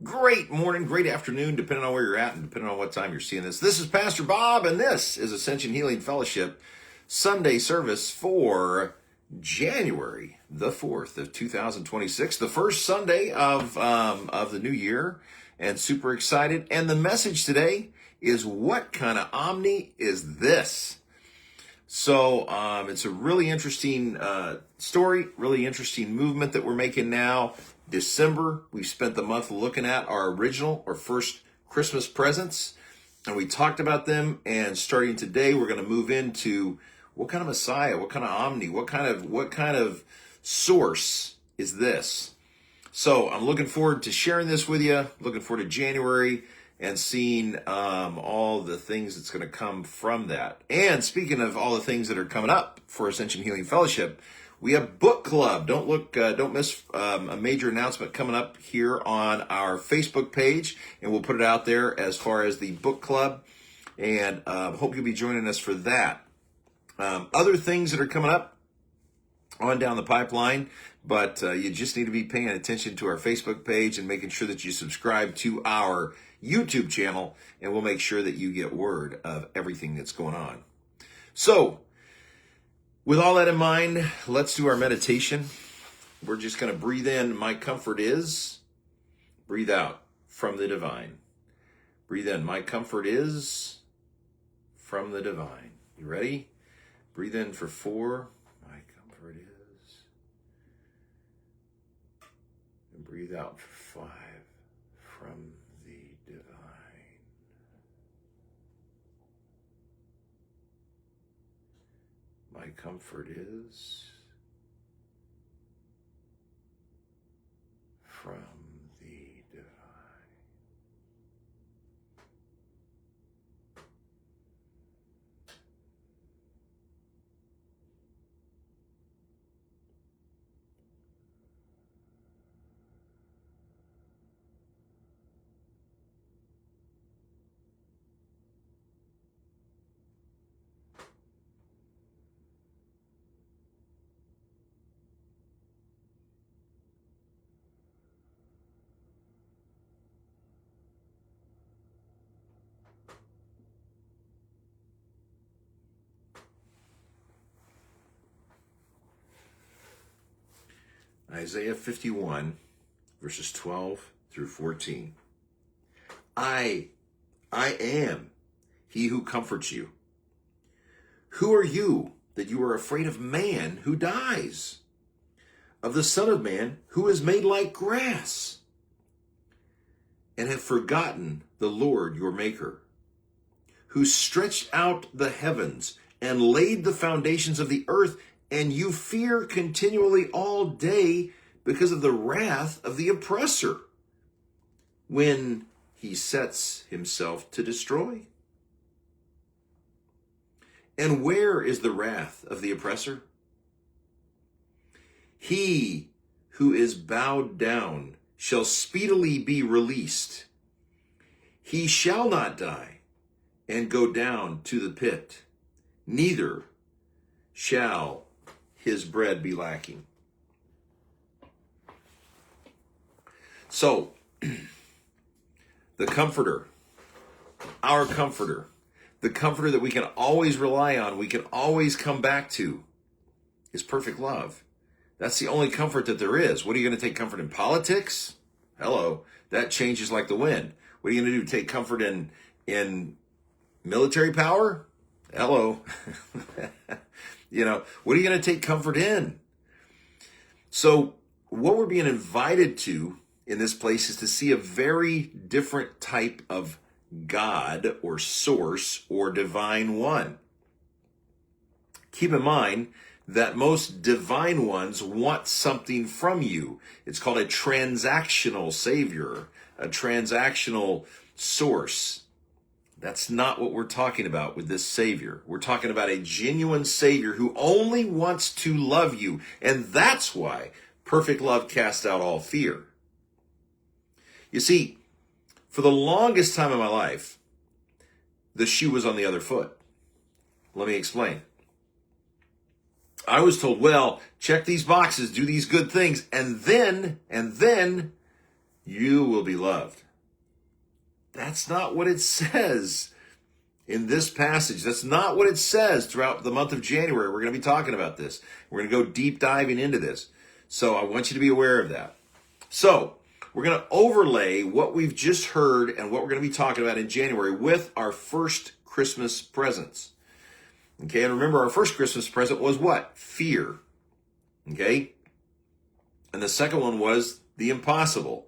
Great morning, great afternoon, depending on where you're at and depending on what time you're seeing this. This is Pastor Bob, and this is Ascension Healing Fellowship Sunday service for January the 4th of 2026, the first Sunday of the new year, and super excited. And the message today is, what kind of omni is this? So it's a really interesting story, really interesting movement that we're making now. December, we spent the month looking at our original or first Christmas presents, and we talked about them. And starting today, we're going to move into what kind of Messiah, what kind of omni, what kind of source is this? So I'm looking forward to sharing this with you. Looking forward to January and seeing all the things that's going to come from that. And speaking of all the things that are coming up for Ascension Healing Fellowship, we have book club. Don't miss a major announcement coming up here on our Facebook page, and we'll put it out there as far as the book club. And hope you'll be joining us for that. Other things that are coming up on down the pipeline, but you just need to be paying attention to our Facebook page and making sure that you subscribe to our YouTube channel, and we'll make sure that you get word of everything that's going on. So, with all that in mind, let's do our meditation. We're just going to breathe in, my comfort is. Breathe out, from the divine. Breathe in, my comfort is from the divine. You ready? Breathe in for 4. My comfort is. And breathe out for 5. From the divine. My comfort is from the divine. Isaiah 51, verses 12 through 14. I am he who comforts you. Who are you that you are afraid of man who dies? Of the Son of Man who is made like grass? And have forgotten the Lord your Maker, who stretched out the heavens and laid the foundations of the earth, and you fear continually all day because of the wrath of the oppressor, when he sets himself to destroy. And where is the wrath of the oppressor? He who is bowed down shall speedily be released. He shall not die and go down to the pit, neither shall his bread be lacking. So, the comforter, our comforter, the comforter that we can always rely on, we can always come back to, is perfect love. That's the only comfort that there is. What are you going to take comfort in? Politics? Hello. That changes like the wind. What are you going to do? Take comfort in military power? Hello. What are you going to take comfort in? So what we're being invited to in this place is to see a very different type of God or source or divine one. Keep in mind that most divine ones want something from you. It's called a transactional savior, a transactional source. That's not what we're talking about with this Savior. We're talking about a genuine Savior who only wants to love you. And that's why perfect love casts out all fear. You see, for the longest time in my life, the shoe was on the other foot. Let me explain. I was told, well, check these boxes, do these good things, and then you will be loved. That's not what it says in this passage. That's not what it says throughout the month of January. We're going to be talking about this. We're going to go deep diving into this. So I want you to be aware of that. So we're going to overlay what we've just heard and what we're going to be talking about in January with our first Christmas presents. Okay, and remember, our first Christmas present was what? Fear. Okay? And the second one was the impossible.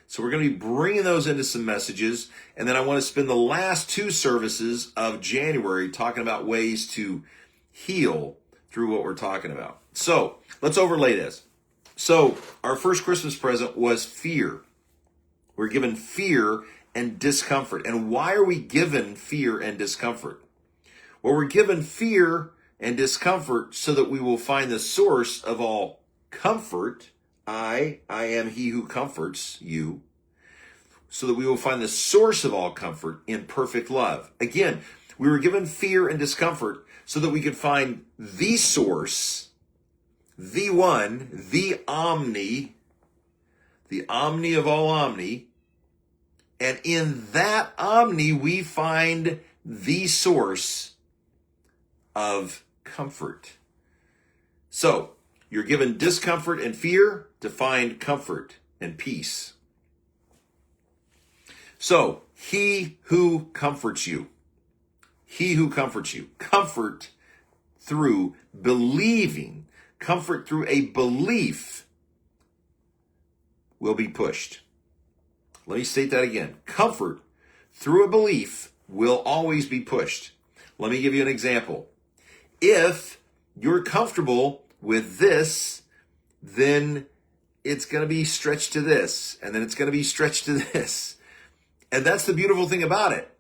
So we're going to be bringing those into some messages, and then I want to spend the last two services of January talking about ways to heal through what we're talking about. So let's overlay this. So our first Christmas present was fear. We're given fear and discomfort. And why are we given fear and discomfort? Well, we're given fear and discomfort so that we will find the source of all comfort. I am he who comforts you. So that we will find the source of all comfort in perfect love. Again, we were given fear and discomfort so that we could find the source, the one, the omni of all omni. And in that omni, we find the source of comfort. So, you're given discomfort and fear to find comfort and peace. So, he who comforts you. He who comforts you. Comfort through believing. Comfort through a belief will be pushed. Let me state that again. Comfort through a belief will always be pushed. Let me give you an example. If you're comfortable with this, then it's going to be stretched to this, and then it's going to be stretched to this. And that's the beautiful thing about it.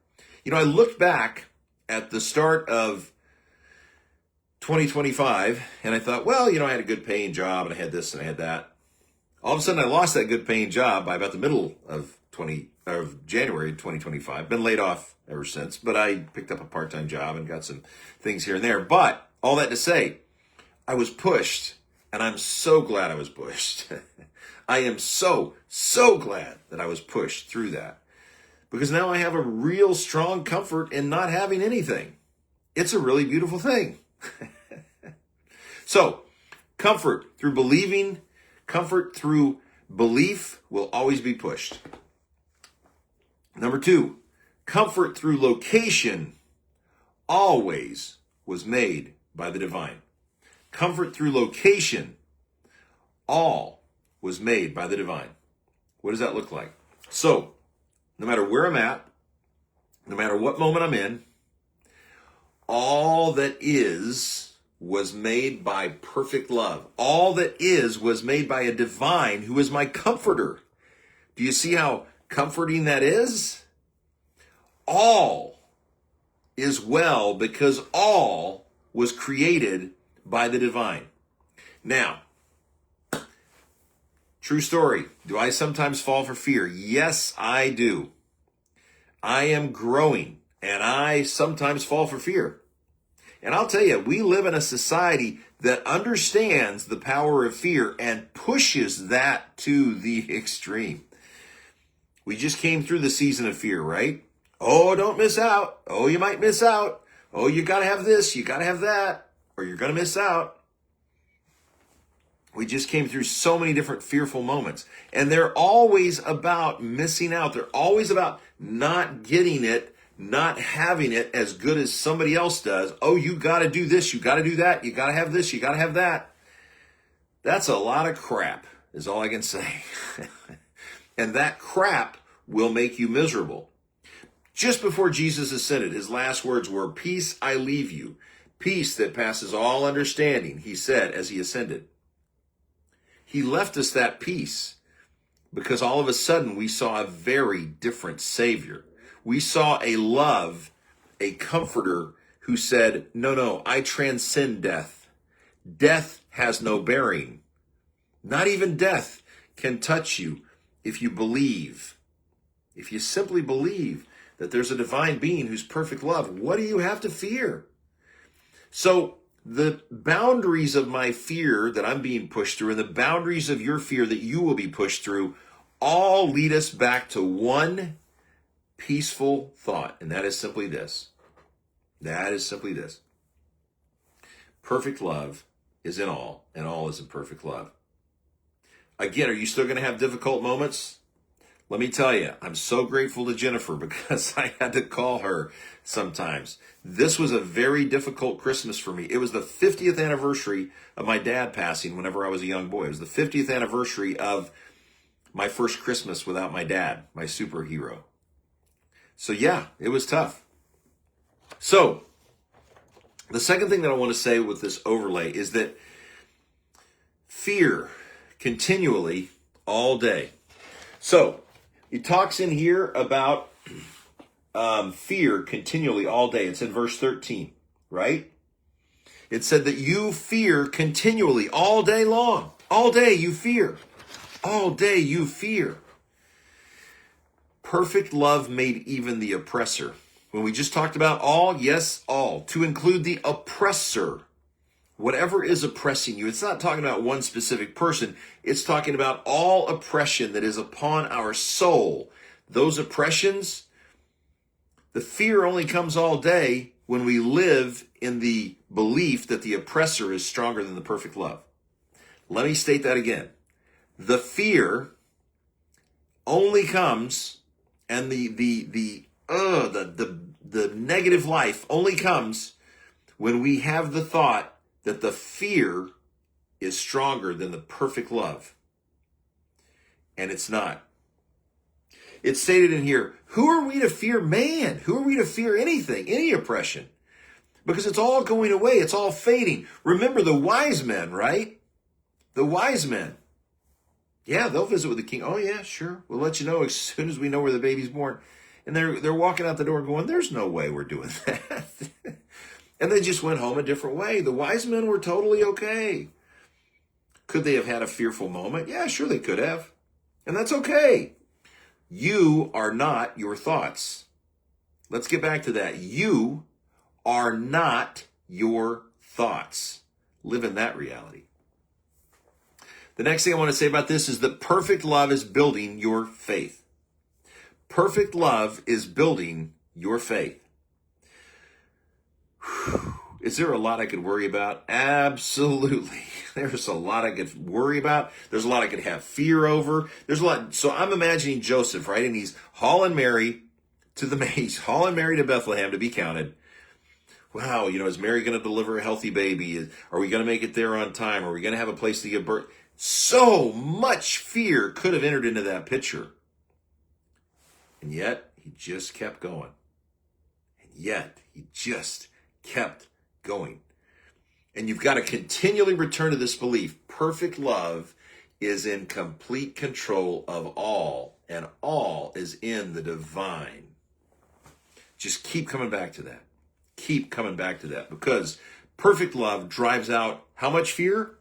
You know, I looked back at the start of 2025, and I thought, well, you know, I had a good paying job, and I had this and I had that. All of a sudden, I lost that good paying job by about the middle of January 2025. Been laid off ever since, but I picked up a part-time job and got some things here and there. But all that to say, I was pushed, and I'm so glad I was pushed. I am so glad that I was pushed through that, because now I have a real strong comfort in not having anything. It's a really beautiful thing. So, comfort through believing, comfort through belief will always be pushed. Number 2, comfort through location always was made by the divine. Comfort through location, all was made by the divine. What does that look like? So, no matter where I'm at, no matter what moment I'm in, all that is was made by perfect love. All that is was made by a divine who is my comforter. Do you see how comforting that is? All is well because all was created by the divine. Now, true story. Do I sometimes fall for fear? Yes, I do. I am growing, and I sometimes fall for fear. And I'll tell you, we live in a society that understands the power of fear and pushes that to the extreme. We just came through the season of fear, right? Oh, don't miss out. Oh, you might miss out. Oh, you got to have this, you got to have that, or you're going to miss out. We just came through so many different fearful moments. And they're always about missing out. They're always about not getting it, not having it as good as somebody else does. Oh, you got to do this, you got to do that, you got to have this, you got to have that. That's a lot of crap, is all I can say. And that crap will make you miserable. Just before Jesus ascended, his last words were, "Peace I leave you, peace that passes all understanding," he said as he ascended. He left us that peace because all of a sudden we saw a very different Savior. We saw a love, a comforter who said, no, I transcend death. Death has no bearing. Not even death can touch you if you believe. If you simply believe that there's a divine being who's perfect love, what do you have to fear? So the boundaries of my fear that I'm being pushed through and the boundaries of your fear that you will be pushed through all lead us back to one peaceful thought, and that is simply this. That is simply this. Perfect love is in all, and all is in perfect love. Again, are you still going to have difficult moments? Let me tell you, I'm so grateful to Jennifer because I had to call her sometimes. This was a very difficult Christmas for me. It was the 50th anniversary of my dad passing whenever I was a young boy. It was the 50th anniversary of my first Christmas without my dad, my superhero. So yeah, it was tough. So the second thing that I want to say with this overlay is that fear continually all day. So he talks in here about fear continually all day. It's in verse 13, right? It said that you fear continually all day long. All day you fear. All day you fear. Perfect love made even the oppressor. When we just talked about all, yes, all. To include the oppressor. Whatever is oppressing you, it's not talking about one specific person. It's talking about all oppression that is upon our soul. Those oppressions, the fear only comes all day when we live in the belief that the oppressor is stronger than the perfect love. Let me state that again. The fear only comes, and the negative life only comes when we have the thought that the fear is stronger than the perfect love. And it's not. It's stated in here, who are we to fear man? Who are we to fear anything, any oppression? Because it's all going away. It's all fading. Remember the wise men, right? The wise men. Yeah, they'll visit with the king. Oh yeah, sure. We'll let you know as soon as we know where the baby's born. And they're walking out the door going, there's no way we're doing that. And they just went home a different way. The wise men were totally okay. Could they have had a fearful moment? Yeah, sure they could have. And that's okay. You are not your thoughts. Let's get back to that. You are not your thoughts. Live in that reality. The next thing I want to say about this is that perfect love is building your faith. Perfect love is building your faith. Is there a lot I could worry about? Absolutely. There's a lot I could worry about. There's a lot I could have fear over. There's a lot. So I'm imagining Joseph, right? And he's hauling Mary to Bethlehem to be counted. Wow, is Mary going to deliver a healthy baby? Are we going to make it there on time? Are we going to have a place to give birth? So much fear could have entered into that picture. And yet, he just kept going. And yet, he just kept going. And you've got to continually return to this belief. Perfect love is in complete control of all, and all is in the divine. Just keep coming back to that. Keep coming back to that, because perfect love drives out how much fear?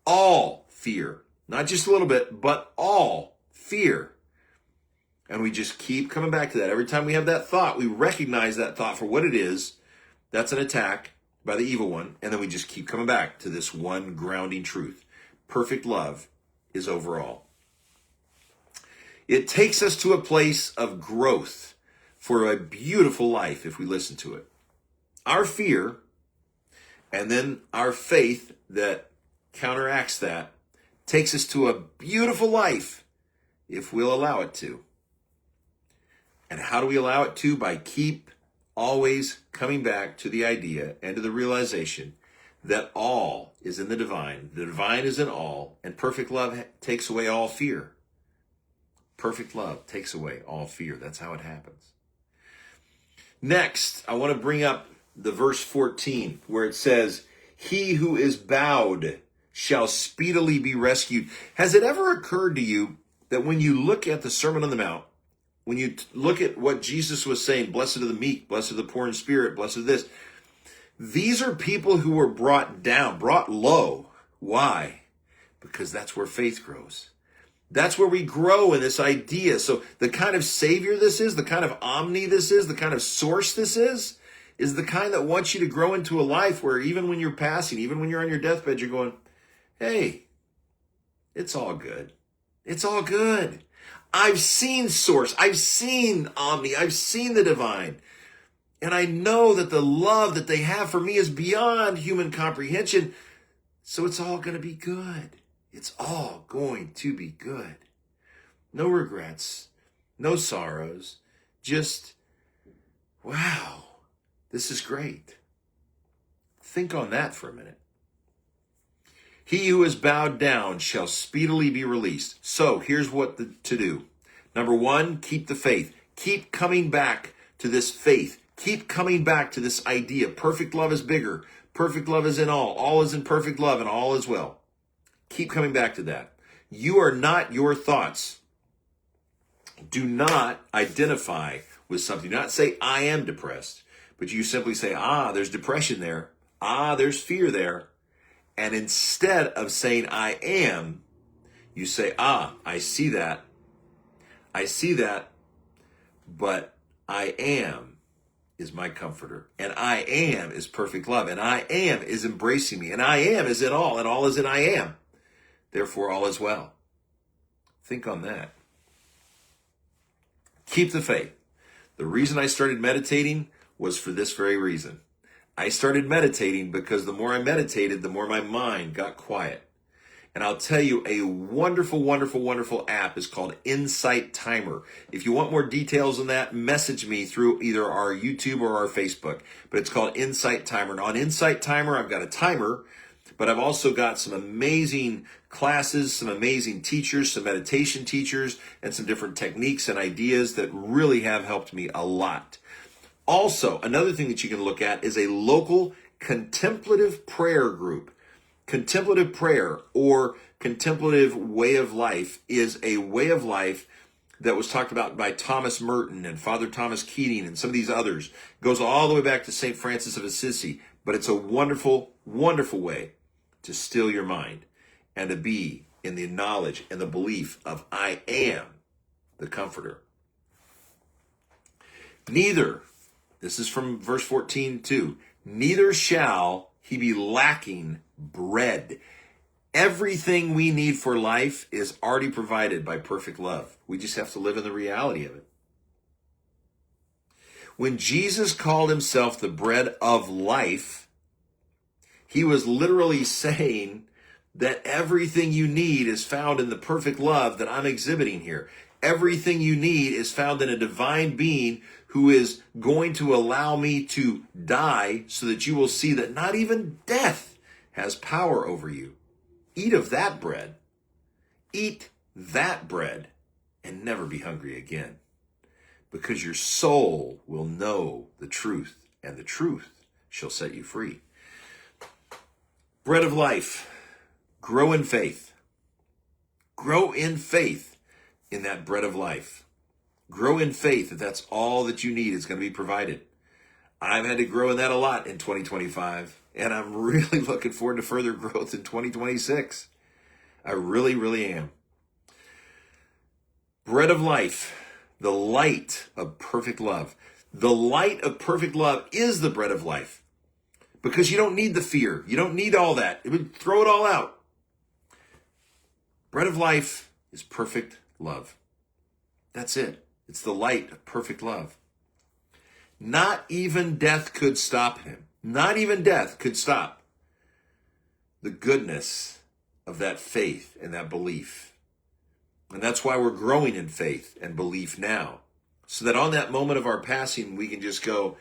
All fear. Not just a little bit, but all fear. And we just keep coming back to that. Every time we have that thought, we recognize that thought for what it is. That's an attack by the evil one. And then we just keep coming back to this one grounding truth. Perfect love is over all. It takes us to a place of growth for a beautiful life if we listen to it. Our fear and then our faith that counteracts that takes us to a beautiful life if we'll allow it to. And how do we allow it to? By keep always coming back to the idea and to the realization that all is in the divine. The divine is in all, and perfect love takes away all fear. Perfect love takes away all fear. That's how it happens. Next, I want to bring up the verse 14 where it says, "He who is bowed shall speedily be rescued." Has it ever occurred to you that when you look at the Sermon on the Mount, when you look at what Jesus was saying, blessed are the meek, blessed are the poor in spirit, blessed are this, these are people who were brought down, brought low. Why? Because that's where faith grows. That's where we grow in this idea. So the kind of Savior this is, the kind of Omni this is, the kind of source this is the kind that wants you to grow into a life where even when you're passing, even when you're on your deathbed, you're going, hey, it's all good. It's all good. I've seen Source. I've seen Omni. I've seen the divine. And I know that the love that they have for me is beyond human comprehension. So it's all going to be good. It's all going to be good. No regrets, no sorrows. Just, wow, this is great. Think on that for a minute. He who is bowed down shall speedily be released. So here's what to do. Number one, keep the faith. Keep coming back to this faith. Keep coming back to this idea. Perfect love is bigger. Perfect love is in all. All is in perfect love and all is well. Keep coming back to that. You are not your thoughts. Do not identify with something. Do not say, I am depressed. But you simply say, there's depression there. There's fear there. And instead of saying, I am, you say, I see that. I see that. But I am is my comforter. And I am is perfect love. And I am is embracing me. And I am is in all. And all is in I am. Therefore, all is well. Think on that. Keep the faith. The reason I started meditating was for this very reason. I started meditating because the more I meditated, the more my mind got quiet. And I'll tell you, a wonderful, wonderful, wonderful app is called Insight Timer. If you want more details on that, message me through either our YouTube or our Facebook. But it's called Insight Timer. And on Insight Timer, I've got a timer, but I've also got some amazing classes, some amazing teachers, some meditation teachers, and some different techniques and ideas that really have helped me a lot. Also, another thing that you can look at is a local contemplative prayer group. Contemplative prayer or contemplative way of life is a way of life that was talked about by Thomas Merton and Father Thomas Keating and some of these others. It goes all the way back to St. Francis of Assisi, but it's a wonderful, wonderful way to still your mind and to be in the knowledge and the belief of I am the Comforter. Neither, this is from verse 14 too, neither shall he be lacking bread. Everything we need for life is already provided by perfect love. We just have to live in the reality of it. When Jesus called himself the bread of life, he was literally saying that everything you need is found in the perfect love that I'm exhibiting here. Everything you need is found in a divine being who is going to allow me to die so that you will see that not even death has power over you. Eat of that bread. Eat that bread and never be hungry again, because your soul will know the truth, and the truth shall set you free. Bread of life. Grow in faith. Grow in faith in that bread of life. Grow in faith that that's all that you need is going to be provided. I've had to grow in that a lot in 2025, and I'm really looking forward to further growth in 2026. I really, really am. Bread of life, the light of perfect love. The light of perfect love is the bread of life, because you don't need the fear. You don't need all that. It would throw it all out. Bread of life is perfect love. That's it. It's the light of perfect love. Not even death could stop him. Not even death could stop the goodness of that faith and that belief. And that's why we're growing in faith and belief now, so that on that moment of our passing, we can just go,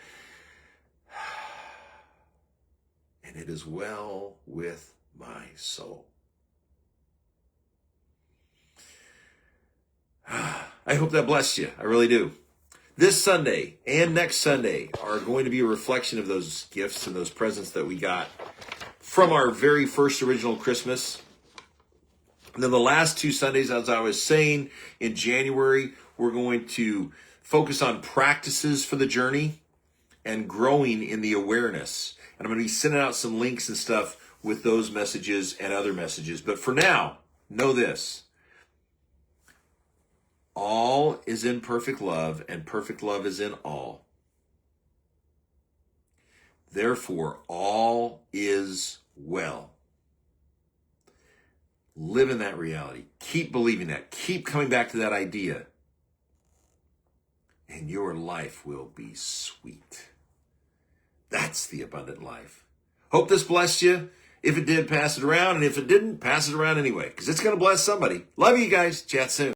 and it is well with my soul. I hope that blessed you. I really do. This Sunday and next Sunday are going to be a reflection of those gifts and those presents that we got from our very first original Christmas. And then the last two Sundays, as I was saying, in January, we're going to focus on practices for the journey and growing in the awareness. And I'm going to be sending out some links and stuff with those messages and other messages. But for now, know this. All is in perfect love, and perfect love is in all. Therefore, all is well. Live in that reality. Keep believing that. Keep coming back to that idea. And your life will be sweet. That's the abundant life. Hope this blessed you. If it did, pass it around. And if it didn't, pass it around anyway, because it's going to bless somebody. Love you guys. Chat soon.